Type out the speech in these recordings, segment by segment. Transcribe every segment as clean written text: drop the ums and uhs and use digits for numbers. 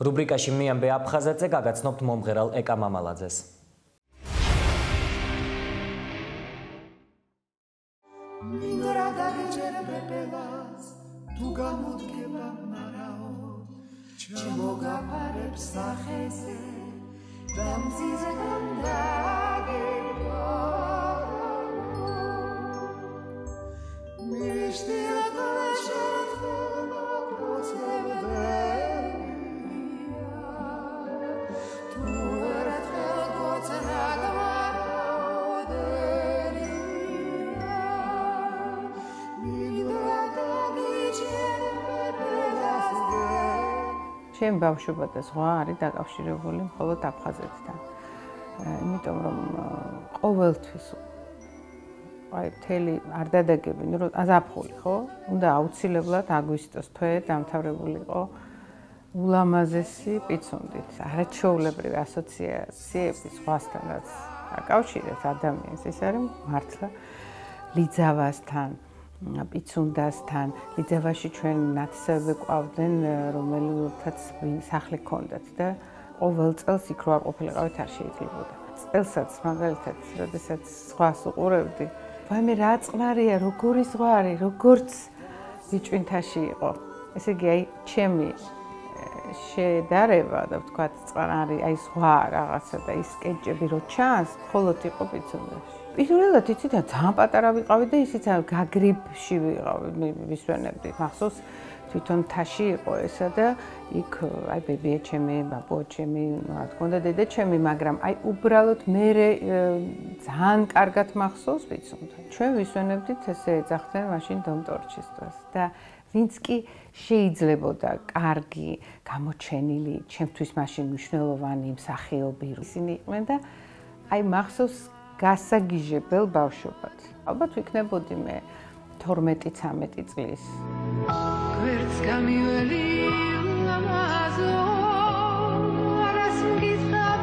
რუბრიკაში მიამბე აფხაზაძე გაგაცნობთ მომღერალ ეკა მამალაძეს. ჩემი ბავშვობა და ზღვა არის დაკავშირებული მხოლოდ აფხაზეთთან. იმიტომ რომ ყოველთვის აი მთელი არ დადაგებინო რომ აზაფხული ხო? უნდა აუცილებლად აგვისტოს თვე დამთავრებული იყო ულამაზესი პიცუნდით. არაჩვეულებრივი ასოციაციები ზღვასთანაც აკავშირებს ადამიანს. ეს არის მართლა ლიძავასთან, პიცუნდასთან, ლიძავაში ჩვენ ნათესავები ყავდნენ, რომელთაც სახლი ჰქონდათ და ყოველ წელს იქ რო არ ყოფილიყავით არ შეიძლებოდა. წელსაც მაგალითად, როდესაც ზღვას უყურებდი, ვაიმე რა წყნარია, როგორი ზღვა არის, როგორც ბიჭვინთაში იყო. ესე იგი, აი ჩემი შედარება და ვთქვათ, წყნარი, აი ზღვა რაღაცა და ის კეჭები რო ჩანს, მხოლოდ იყო პიცუნდაში. პირველად იცით, ძალიან პატარა ვიყავი და ისიც გაგრიბში ვიყავი, ვისვენებდი. მახსოვს თვითონ მთაში იყო ესა და იქ აი ბებია ჩემი, ბაბუა ჩემი, რა თქმა უნდა დედა ჩემი, მაგრამ აი უბრალოდ მე ძალიან კარგად მახსოვს პიცუნდა. ჩვენ ვისვენებდით ესე ეძახდნენ მაშინ დომტორჩისთვის და ვინც კი შეიძლებოდა კარგი, გამოჩენილი, ჩემთვის მაშინ მნიშვნელოვანი მსახიობი ისინი იყვნენ და აი მახსოვს გასაგიჟებელ ბავშვობად. ალბათ ვიქნებოდი მე 12-13 წლის. გვერდს გამიველი ლამაზო არას მკითხავ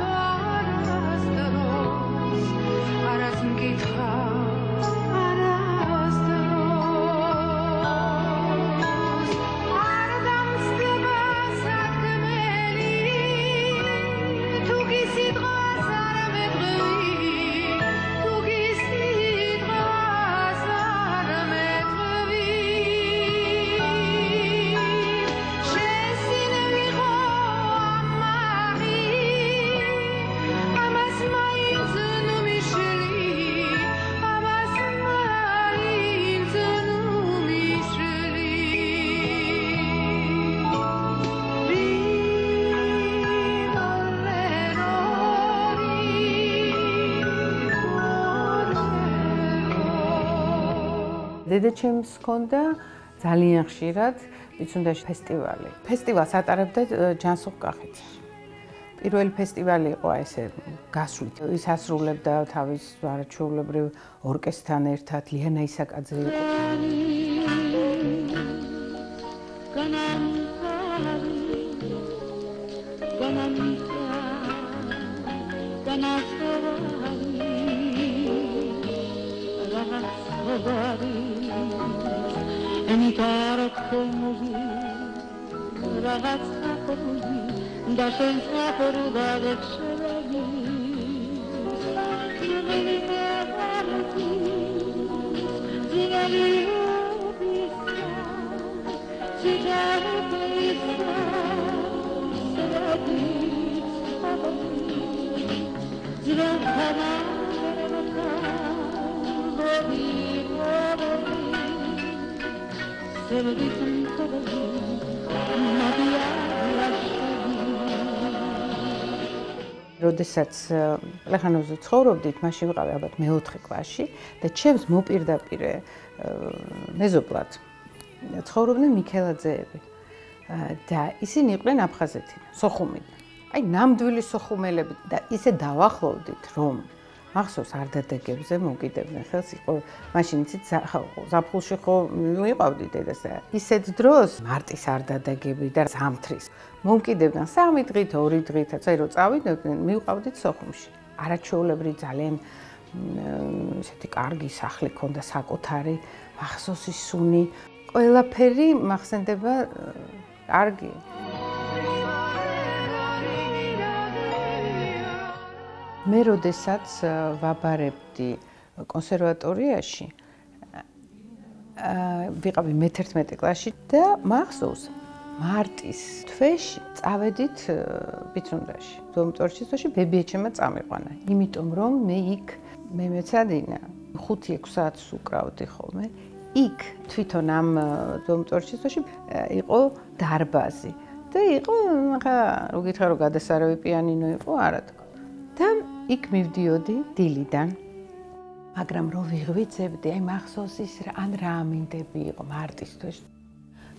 არასდროს არას მკითხავ არასდროს არ დამსდება საქმელი თუ გისიტყვას არ მეგრევი დედაჩემს ჰქონდა ძალიან ხშირად პიცუნდაში ფესტივალი. ფესტივალს ატარებდა ჯანსუღ კახეთში. პირველი ფესტივალი იყო ესე გასვლით. ის ასრულებდა თავის არაჩვეულებრივ ორკესტრთან ერთად ლიანა ისაკაძე იყო. როდესაც ლეხანოვზე ცხოვრობდით, მაშინ ვიყავი ალბათ მე-4 კლასში და ჩემს მოპირდაპირე მეზობლად ცხოვრობდნენ მიქელაძეები და ისინი იყვნენ აფხაზეთიდან, სოხუმიდან. აი ნამდვილი სოხუმელები და ისე დავახლოვდით, რომ მახსოვს არდადეგებზე მოკიდებდნენ ხელს იყო მაშინ იცით ზაფხულში ხო მივიყავდი დედას და ისეთ დროს მარტის არდადეგები და ზამთრის მომკიდებდნენ 3 დღით 2 დღითაც აი რომ წავიდნენ მივყავდით სოხუმში არაჩვეულებრივი ძალიან ესეთი კარგი სახლი ქონდა საკუთარი მახსოვს ის სუნი ყველაფერი მახსენდება კარგი მე როდესაც ვაბარებდი კონსერვატორიაში ვიყავი მე-11 კლასში და მახსოვს მარტის თვეში წავედით ბიცუნდაში. დომტორჩისოში ბებიაჩემმა წამიყვანა. იმიტომ რომ მე იქ მე მეცადინა 5-6 საათს უკრავდი ხოლმე. იქ თვითონ ამ დომტორჩისოში იყო დარბაზი და იყო ხა რო გითხრა რომ გადასარავი პიანინო იყო არა თქო. და იქ მივდიოდი დილიდან. მაგრამ რო ვიღვიძებდი, აი მახსოვს ის ან რა ამინდები იყო მარტის თვეში.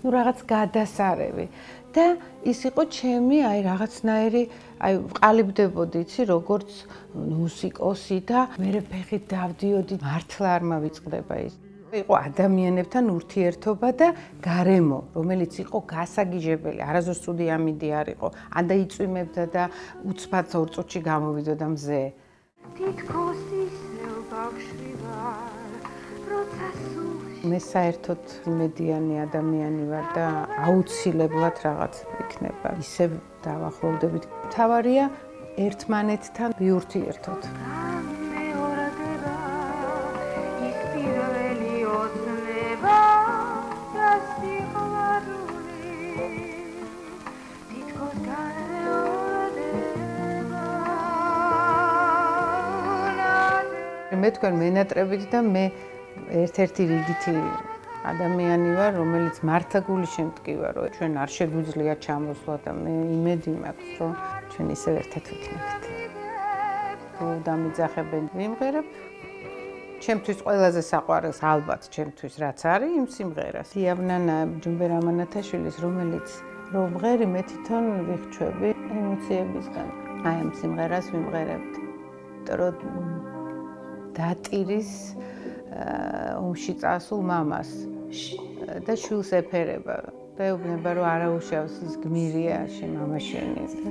ნუ რაღაც გადასარევი და ის იყო ჩემი აი რაღაცნაირი აი ვყალიბდებოდი იცი როგორც მუსიკოსი და მე ფეხით დავდიოდი მართლა არ მავიწყდება ის იყო ადამიანებთან ურთიერთობა და გარემო რომელიც იყო გასაგიჟებელი არასდროს ცუდი ამინდი არ იყო ან დაიწვიმებდა და უცბად 2 წუთში გამოვიდოდა მზე თითქოს ისევ ბავშვი ვარ როცა მე საერთოდ იმედიანი ადამიანი ვარ და აუცილებლად რაღაც იქნება. ისე დავახლოვდებით. თავარია ერთმანეთთან ვიურთიერთოთ. მე თქვენ მენატრებით და მე ერთ-ერთი რიგითი ადამიანი ვარ, რომელიც მართა გული შემტკივა, რომ ჩვენ არ შეგვიძლია ჩამოსვლა და მე იმედი მაქვს, რომ ჩვენ ისევ ერთად ვიქნებით. თუ დამიძახებენ ვიმღერებ, ჩემთვის ყველაზე საყვარელს ალბათ ჩემთვის რაც არის იმ სიმღერას. დიავნანა ჯუმბერ ამანათაშვილის, რომელიც რომ ვმღერი მე თვითონ ვიხჩვები ემოციებისგან. აი ამ სიმღერას ვიმღერებდი. იმიტომ დატირის ომში წასულ მამას და შვილს ეფერება და ეუბნება რომ არაუშავს ის გმირია მამაშენი და